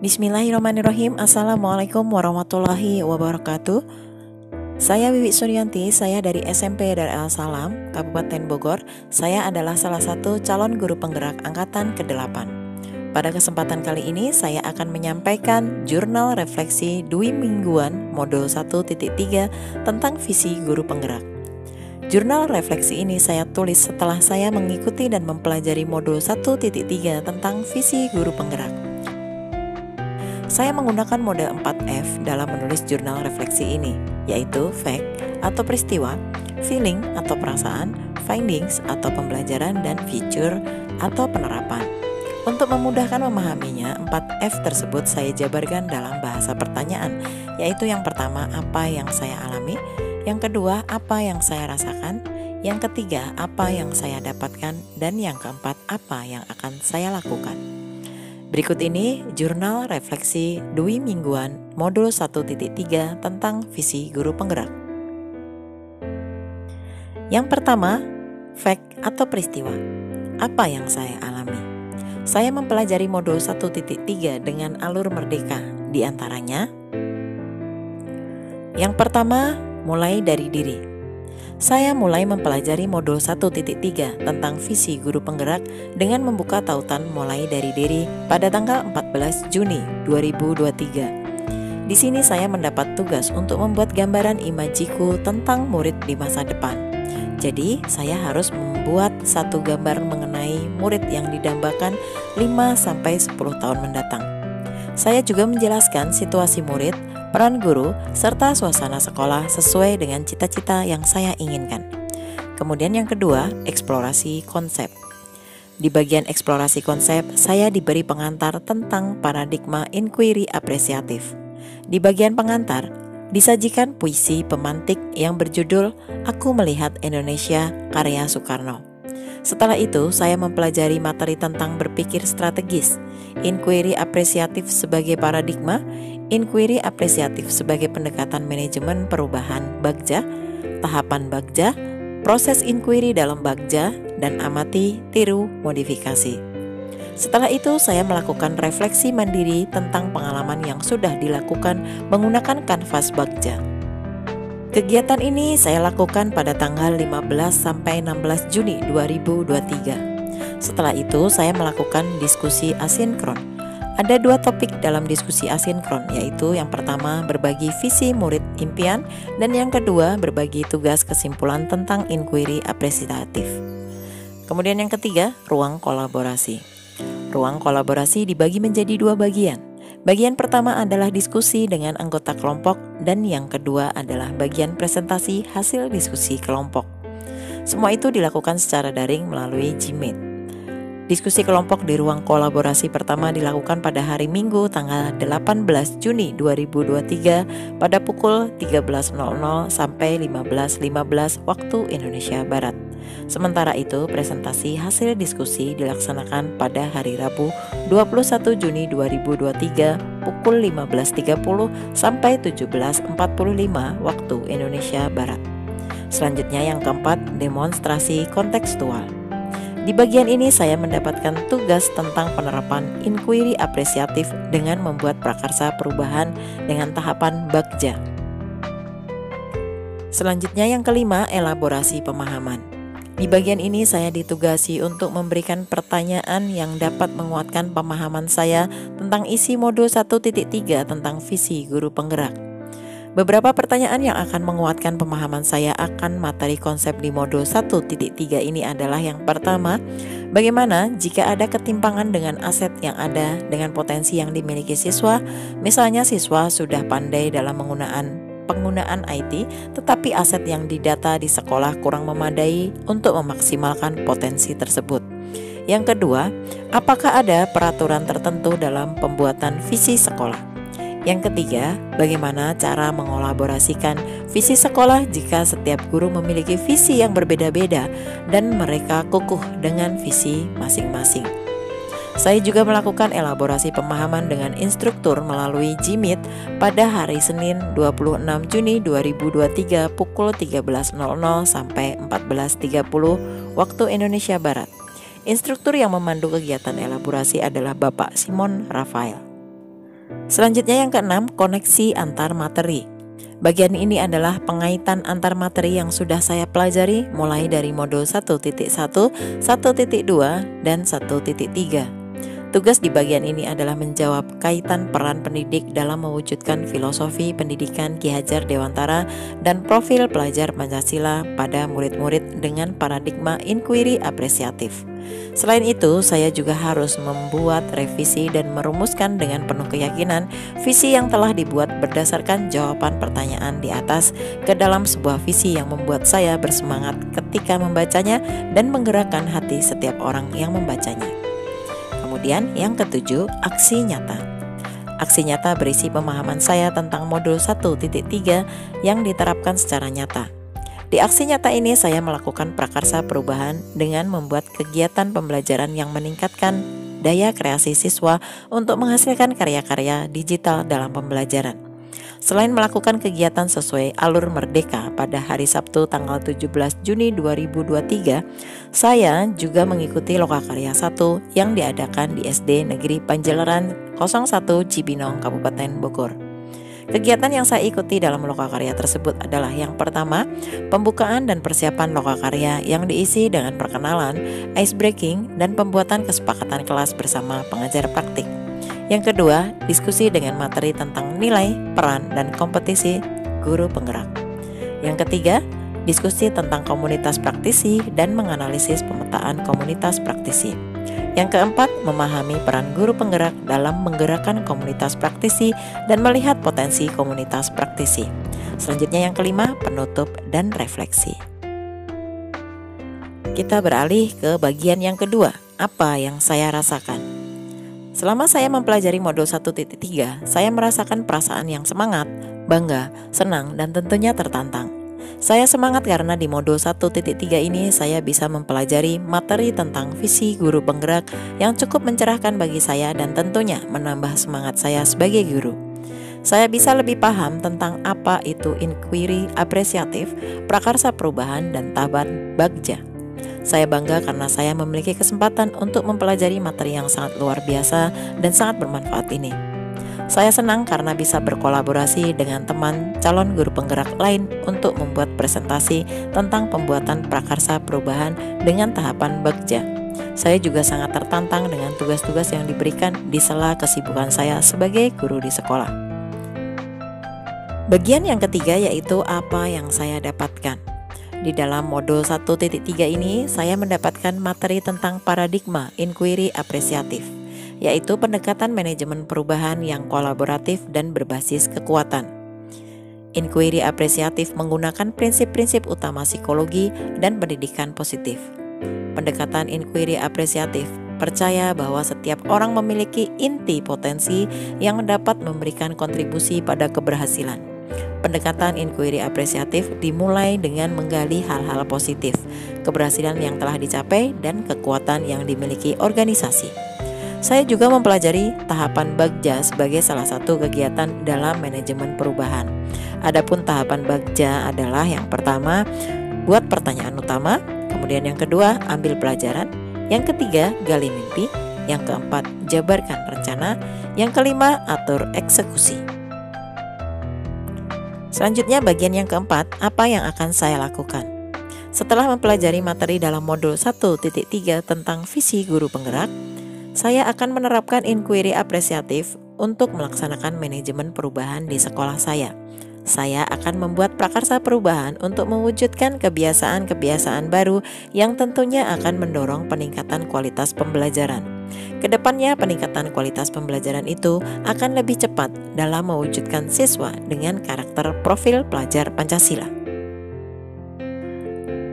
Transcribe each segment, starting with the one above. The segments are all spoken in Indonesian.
Bismillahirrahmanirrahim. Assalamualaikum warahmatullahi wabarakatuh. Saya Wiwi Suryanti, saya dari SMP Darul Salam, Kabupaten Bogor. Saya adalah salah satu calon guru penggerak angkatan ke-8. Pada kesempatan kali ini saya akan menyampaikan jurnal refleksi Dwi Mingguan modul 1.3 tentang visi guru penggerak. Jurnal refleksi ini saya tulis setelah saya mengikuti dan mempelajari modul 1.3 tentang visi guru penggerak. Saya menggunakan model 4F dalam menulis jurnal refleksi ini, yaitu fact atau peristiwa, feeling atau perasaan, findings atau pembelajaran, dan feature atau penerapan. Untuk memudahkan memahaminya, 4F tersebut saya jabarkan dalam bahasa pertanyaan, yaitu yang pertama, apa yang saya alami, yang kedua, apa yang saya rasakan, yang ketiga, apa yang saya dapatkan, dan yang keempat, apa yang akan saya lakukan. Berikut ini jurnal refleksi Dwi Mingguan modul 1.3 tentang visi guru penggerak. Yang pertama, fact atau peristiwa. Apa yang saya alami? Saya mempelajari modul 1.3 dengan alur merdeka. Di antaranya, yang pertama, mulai dari diri. Saya mulai mempelajari modul 1.3 tentang visi guru penggerak dengan membuka tautan mulai dari diri pada tanggal 14 Juni 2023. Di sini saya mendapat tugas untuk membuat gambaran imajiku tentang murid di masa depan. Jadi, saya harus membuat satu gambar mengenai murid yang didambakan 5-10 tahun mendatang. Saya juga menjelaskan situasi murid, peran guru, serta suasana sekolah sesuai dengan cita-cita yang saya inginkan. Kemudian yang kedua, eksplorasi konsep. Di bagian eksplorasi konsep, saya diberi pengantar tentang paradigma inquiry apresiatif. Di bagian pengantar, disajikan puisi pemantik yang berjudul Aku Melihat Indonesia karya Soekarno. Setelah itu, saya mempelajari materi tentang berpikir strategis, inquiry apresiatif sebagai paradigma, inquiry apresiatif sebagai pendekatan manajemen perubahan Bagja, tahapan Bagja, proses inquiry dalam Bagja, dan amati, tiru, modifikasi. Setelah itu, saya melakukan refleksi mandiri tentang pengalaman yang sudah dilakukan menggunakan kanvas Bagja. Kegiatan ini saya lakukan pada tanggal 15-16 Juni 2023. Setelah itu, saya melakukan diskusi asinkron. Ada dua topik dalam diskusi asinkron, yaitu yang pertama berbagi visi murid impian, dan yang kedua berbagi tugas kesimpulan tentang inquiry apresiatif. Kemudian yang ketiga, ruang kolaborasi. Ruang kolaborasi dibagi menjadi dua bagian. Bagian pertama adalah diskusi dengan anggota kelompok, dan yang kedua adalah bagian presentasi hasil diskusi kelompok. Semua itu dilakukan secara daring melalui Gmeet. Diskusi kelompok di ruang kolaborasi pertama dilakukan pada hari Minggu tanggal 18 Juni 2023 pada pukul 13.00 sampai 15.15 waktu Indonesia Barat. Sementara itu, presentasi hasil diskusi dilaksanakan pada hari Rabu 21 Juni 2023 pukul 15.30 sampai 17.45 waktu Indonesia Barat. Selanjutnya yang keempat, demonstrasi kontekstual. Di bagian ini saya mendapatkan tugas tentang penerapan inquiry apresiatif dengan membuat prakarsa perubahan dengan tahapan Bagja. Selanjutnya yang kelima, elaborasi pemahaman. Di bagian ini saya ditugasi untuk memberikan pertanyaan yang dapat menguatkan pemahaman saya tentang isi modul 1.3 tentang visi guru penggerak. Beberapa pertanyaan yang akan menguatkan pemahaman saya akan materi konsep di modul 1.3 ini adalah yang pertama, bagaimana jika ada ketimpangan dengan aset yang ada dengan potensi yang dimiliki siswa, misalnya siswa sudah pandai dalam penggunaan IT, tetapi aset yang didata di sekolah kurang memadai untuk memaksimalkan potensi tersebut. Yang kedua, apakah ada peraturan tertentu dalam pembuatan visi sekolah? Yang ketiga, bagaimana cara mengolaborasikan visi sekolah jika setiap guru memiliki visi yang berbeda-beda dan mereka kukuh dengan visi masing-masing. Saya juga melakukan elaborasi pemahaman dengan instruktur melalui Gmeet pada hari Senin 26 Juni 2023 pukul 13.00 sampai 14.30 waktu Indonesia Barat. Instruktur yang memandu kegiatan elaborasi adalah Bapak Simon Rafael. Selanjutnya yang keenam, koneksi antar materi. Bagian ini adalah pengaitan antar materi yang sudah saya pelajari mulai dari modul 1.1, 1.2, dan 1.3. Tugas di bagian ini adalah menjawab kaitan peran pendidik dalam mewujudkan filosofi pendidikan Ki Hajar Dewantara dan profil pelajar Pancasila pada murid-murid dengan paradigma inquiry apresiatif. Selain itu, saya juga harus membuat revisi dan merumuskan dengan penuh keyakinan visi yang telah dibuat berdasarkan jawaban pertanyaan di atas ke dalam sebuah visi yang membuat saya bersemangat ketika membacanya dan menggerakkan hati setiap orang yang membacanya. Kemudian yang ketujuh, aksi nyata. Aksi nyata berisi pemahaman saya tentang modul 1.3 yang diterapkan secara nyata. Di aksi nyata ini saya melakukan prakarsa perubahan dengan membuat kegiatan pembelajaran yang meningkatkan daya kreasi siswa untuk menghasilkan karya-karya digital dalam pembelajaran. Selain melakukan kegiatan sesuai alur Merdeka pada hari Sabtu tanggal 17 Juni 2023, saya juga mengikuti Lokakarya 1 yang diadakan di SD Negeri Panjeleran 01 Cibinong, Kabupaten Bogor. Kegiatan yang saya ikuti dalam Lokakarya tersebut adalah yang pertama, pembukaan dan persiapan Lokakarya yang diisi dengan perkenalan, ice breaking, dan pembuatan kesepakatan kelas bersama pengajar praktik. Yang kedua, diskusi dengan materi tentang nilai, peran, dan kompetisi guru penggerak. Yang ketiga, diskusi tentang komunitas praktisi dan menganalisis pemetaan komunitas praktisi. Yang keempat, memahami peran guru penggerak dalam menggerakkan komunitas praktisi dan melihat potensi komunitas praktisi. Selanjutnya yang kelima, penutup dan refleksi. Kita beralih ke bagian yang kedua, apa yang saya rasakan. Selama saya mempelajari modul 1.3, saya merasakan perasaan yang semangat, bangga, senang, dan tentunya tertantang. Saya semangat karena di modul 1.3 ini saya bisa mempelajari materi tentang visi guru penggerak yang cukup mencerahkan bagi saya dan tentunya menambah semangat saya sebagai guru. Saya bisa lebih paham tentang apa itu inquiry apresiatif, prakarsa perubahan, dan tahapan bagja. Saya bangga karena saya memiliki kesempatan untuk mempelajari materi yang sangat luar biasa dan sangat bermanfaat ini. Saya senang karena bisa berkolaborasi dengan teman calon guru penggerak lain untuk membuat presentasi tentang pembuatan prakarsa perubahan dengan tahapan bagja. Saya juga sangat tertantang dengan tugas-tugas yang diberikan di sela kesibukan saya sebagai guru di sekolah. Bagian yang ketiga yaitu apa yang saya dapatkan. Di dalam modul 1.3 ini saya mendapatkan materi tentang paradigma inquiry apresiatif, yaitu pendekatan manajemen perubahan yang kolaboratif dan berbasis kekuatan. Inquiry apresiatif menggunakan prinsip-prinsip utama psikologi dan pendidikan positif. Pendekatan inquiry apresiatif percaya bahwa setiap orang memiliki inti potensi yang dapat memberikan kontribusi pada keberhasilan. Pendekatan inquiry apresiatif dimulai dengan menggali hal-hal positif, keberhasilan yang telah dicapai, dan kekuatan yang dimiliki organisasi. Saya juga mempelajari tahapan bagja sebagai salah satu kegiatan dalam manajemen perubahan. Adapun tahapan bagja adalah yang pertama, buat pertanyaan utama, kemudian yang kedua, ambil pelajaran, yang ketiga, gali mimpi, yang keempat, jabarkan rencana, yang kelima, atur eksekusi. Selanjutnya bagian yang keempat, apa yang akan saya lakukan? Setelah mempelajari materi dalam modul 1.3 tentang visi guru penggerak, saya akan menerapkan inquiry apresiatif untuk melaksanakan manajemen perubahan di sekolah saya. Saya akan membuat prakarsa perubahan untuk mewujudkan kebiasaan-kebiasaan baru yang tentunya akan mendorong peningkatan kualitas pembelajaran. Kedepannya peningkatan kualitas pembelajaran itu akan lebih cepat dalam mewujudkan siswa dengan karakter profil pelajar Pancasila.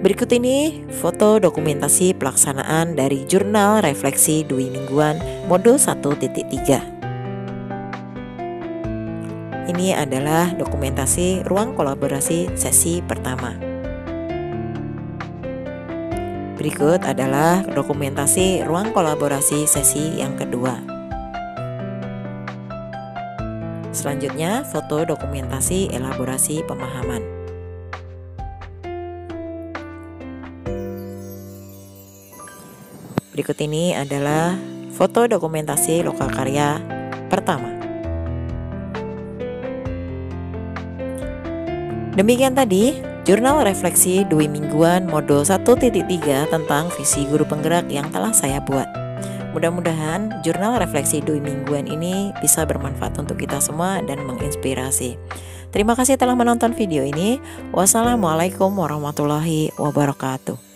Berikut ini foto dokumentasi pelaksanaan dari jurnal refleksi Dwi Mingguan modul 1.3. Ini adalah dokumentasi ruang kolaborasi sesi pertama. Berikut adalah dokumentasi ruang kolaborasi sesi yang kedua. Selanjutnya foto dokumentasi elaborasi pemahaman. Berikut ini adalah foto dokumentasi lokakarya pertama. Demikian tadi jurnal refleksi Dwi Mingguan modul 1.3 tentang visi guru penggerak yang telah saya buat. Mudah-mudahan jurnal refleksi Dwi Mingguan ini bisa bermanfaat untuk kita semua dan menginspirasi. Terima kasih telah menonton video ini. Wassalamualaikum warahmatullahi wabarakatuh.